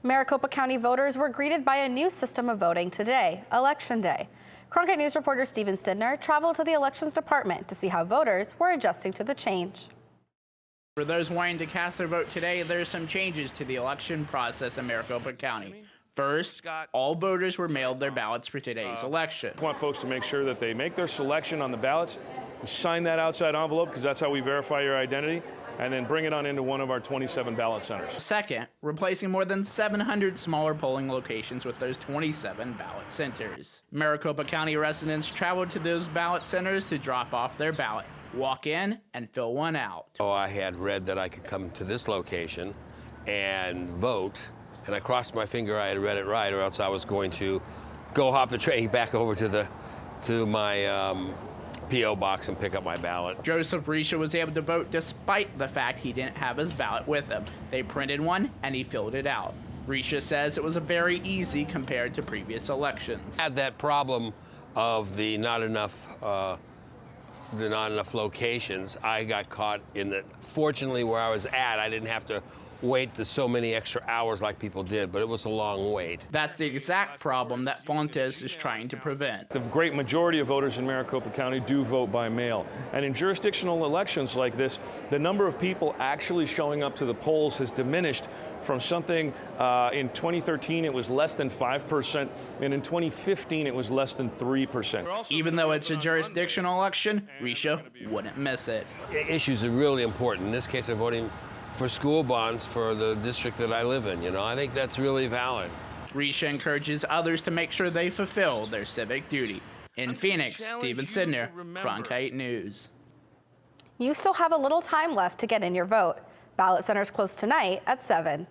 Maricopa County voters were greeted by a new system of voting today, Election Day. Cronkite News reporter Stephen Sydnor traveled to the Elections Department to see how voters were adjusting to the change. For those wanting to cast their vote today, there's some changes to the election process in Maricopa County. First, all voters were mailed their ballots for today's election. I want folks to make sure that they make their selection on the ballots, sign that outside envelope because that's how we verify your identity, and then bring it on into one of our 27 ballot centers. Second, replacing more than 700 smaller polling locations with those 27 ballot centers. Maricopa County residents traveled to those ballot centers to drop off their ballot, walk in, and fill one out. I had read that I could come to this location and vote, and I crossed my finger I had read it right, or else I was going to go hop the train back over to my P.O. box and pick up my ballot. Joseph Risha was able to vote despite the fact he didn't have his ballot with him. They printed one and he filled it out. Risha says it was very easy compared to previous elections. I had that problem of the not enough locations. I got caught in that. Fortunately, where I was at, I didn't have to wait so many extra hours like people did, but it was a long wait. That's the exact problem that Fontes is trying to prevent. The great majority of voters in Maricopa County do vote by mail. And in jurisdictional elections like this, the number of people actually showing up to the polls has diminished from something, in 2013 it was less than 5%, and in 2015 it was less than 3%. Even though it's a jurisdictional election, Risha wouldn't miss it. Issues are really important. In this case, I'm voting for school bonds for the district that I live in. I think that's really valid. Risha encourages others to make sure they fulfill their civic duty. In Phoenix, Stephen Sydnor, Cronkite News. You still have a little time left to get in your vote. Ballot centers close tonight at 7.